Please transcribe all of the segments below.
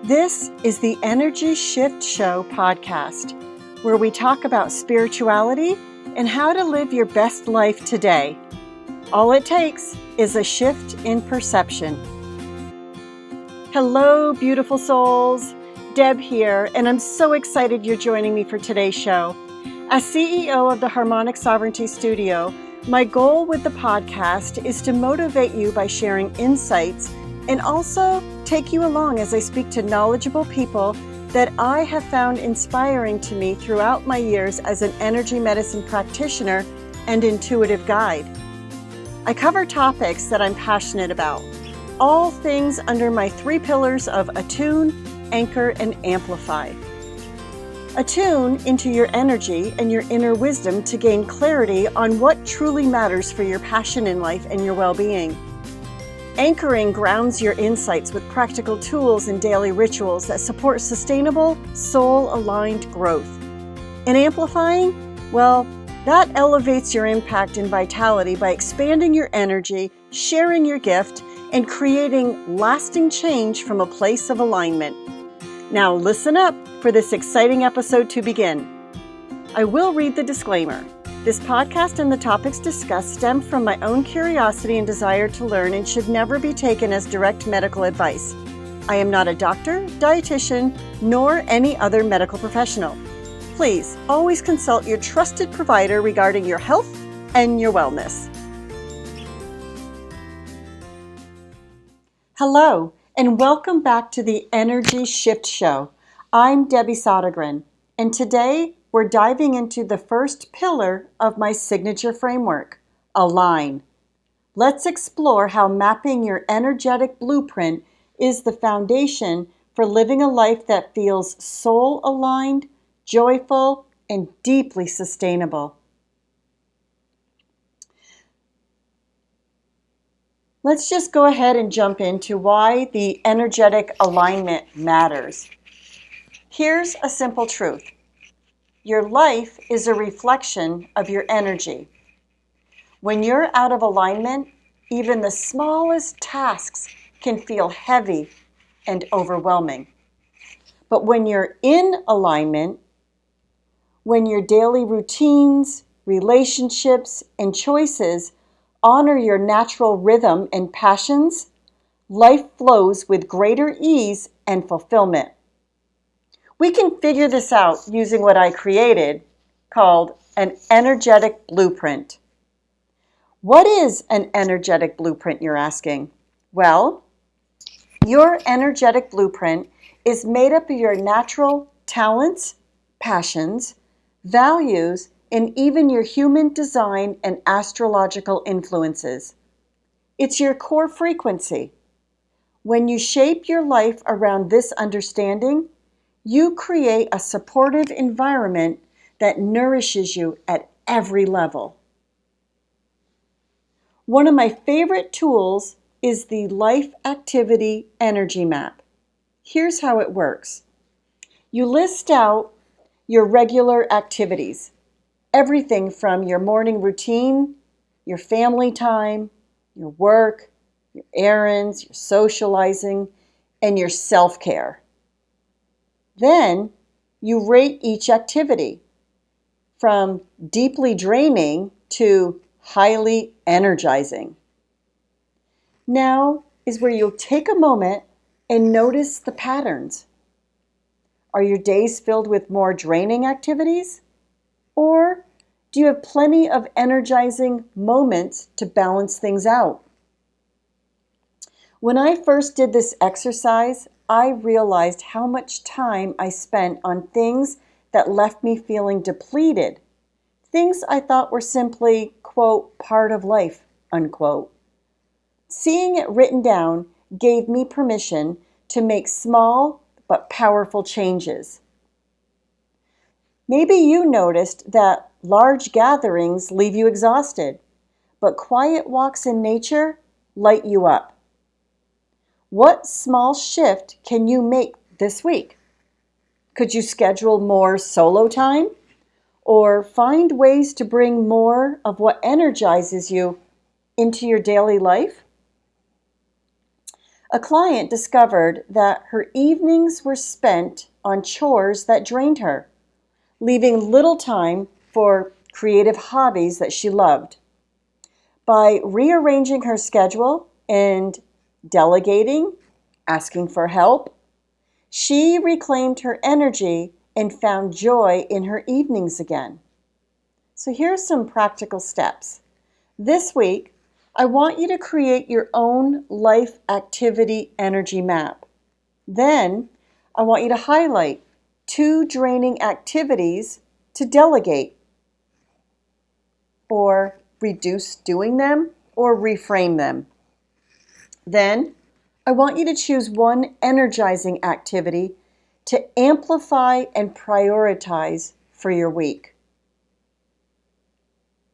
This is the Energy Shift Show podcast, where we talk about spirituality and how to live your best life today. All it takes is a shift in perception. Hello, beautiful souls. Deb here, and I'm so excited you're joining me for today's show. As CEO of the Harmonic Sovereignty Studio, my goal with the podcast is to motivate you by sharing insights and also take you along as I speak to knowledgeable people that I have found inspiring to me throughout my years as an energy medicine practitioner and intuitive guide. I cover topics that I'm passionate about, all things under my 3 pillars of attune, anchor, and amplify. Attune into your energy and your inner wisdom to gain clarity on what truly matters for your passion in life and your well-being. Anchoring grounds your insights with practical tools and daily rituals that support sustainable, soul-aligned growth. And amplifying, well, that elevates your impact and vitality by expanding your energy, sharing your gift, and creating lasting change from a place of alignment. Now listen up for this exciting episode to begin. I will read the disclaimer. This podcast and the topics discussed stem from my own curiosity and desire to learn and should never be taken as direct medical advice. I am not a doctor, dietitian, nor any other medical professional. Please always consult your trusted provider regarding your health and your wellness. Hello, and welcome back to the Energy Shift Show. I'm Debbie Sodergren, and today we're diving into the first pillar of my signature framework, align. Let's explore how mapping your energetic blueprint is the foundation for living a life that feels soul-aligned, joyful, and deeply sustainable. Let's just go ahead and jump into why the energetic alignment matters. Here's a simple truth. Your life is a reflection of your energy. When you're out of alignment, even the smallest tasks can feel heavy and overwhelming. But when you're in alignment, when your daily routines, relationships, and choices honor your natural rhythm and passions, life flows with greater ease and fulfillment. We can figure this out using what I created called an energetic blueprint. What is an energetic blueprint, you're asking? Well, your energetic blueprint is made up of your natural talents, passions, values, and even your human design and astrological influences. It's your core frequency. When you shape your life around this understanding, you create a supportive environment that nourishes you at every level. One of my favorite tools is the Life Activity Energy Map. Here's how it works. You list out your regular activities, everything from your morning routine, your family time, your work, your errands, your socializing, and your self-care. Then you rate each activity from deeply draining to highly energizing. Now is where you'll take a moment and notice the patterns. Are your days filled with more draining activities? Or do you have plenty of energizing moments to balance things out? When I first did this exercise, I realized how much time I spent on things that left me feeling depleted, things I thought were simply, quote, part of life, unquote. Seeing it written down gave me permission to make small but powerful changes. Maybe you noticed that large gatherings leave you exhausted, but quiet walks in nature light you up. What small shift can you make this week? Could you schedule more solo time? Or find ways to bring more of what energizes you into your daily life? A client discovered that her evenings were spent on chores that drained her, leaving little time for creative hobbies that she loved. By rearranging her schedule and delegating, asking for help, she reclaimed her energy and found joy in her evenings again. So here's some practical steps. This week, I want you to create your own life activity energy map. Then, I want you to highlight 2 draining activities to delegate, or reduce doing them, or reframe them. Then, I want you to choose 1 energizing activity to amplify and prioritize for your week.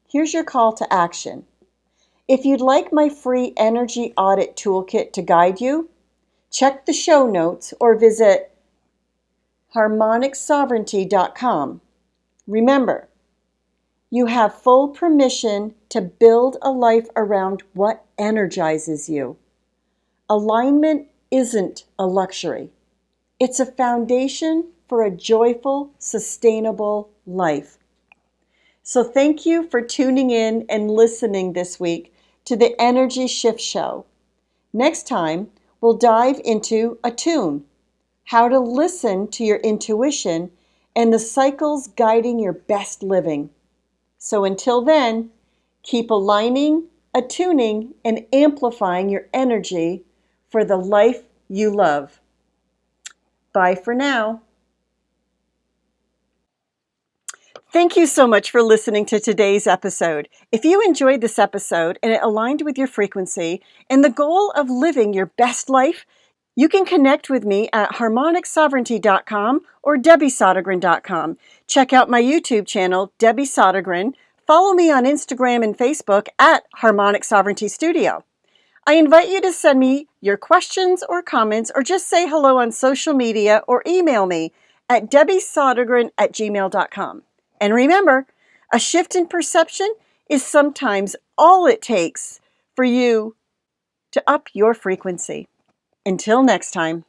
Here's your call to action. If you'd like my free energy audit toolkit to guide you, check the show notes or visit harmonicsovereignty.com. Remember, you have full permission to build a life around what energizes you. Alignment isn't a luxury. It's a foundation for a joyful, sustainable life. So thank you for tuning in and listening this week to the Energy Shift Show. Next time, we'll dive into Attune, how to listen to your intuition and the cycles guiding your best living. So until then, keep aligning, attuning, and amplifying your energy for the life you love. Bye for now. Thank you so much for listening to today's episode. If you enjoyed this episode and it aligned with your frequency and the goal of living your best life, you can connect with me at harmonicsovereignty.com or debbiesottegren.com. Check out my YouTube channel, Debbie Sottogren. Follow me on Instagram and Facebook at Harmonic Sovereignty Studio. I invite you to send me your questions or comments or just say hello on social media or email me at debbiesottegren@gmail.com. And remember, a shift in perception is sometimes all it takes for you to up your frequency. Until next time.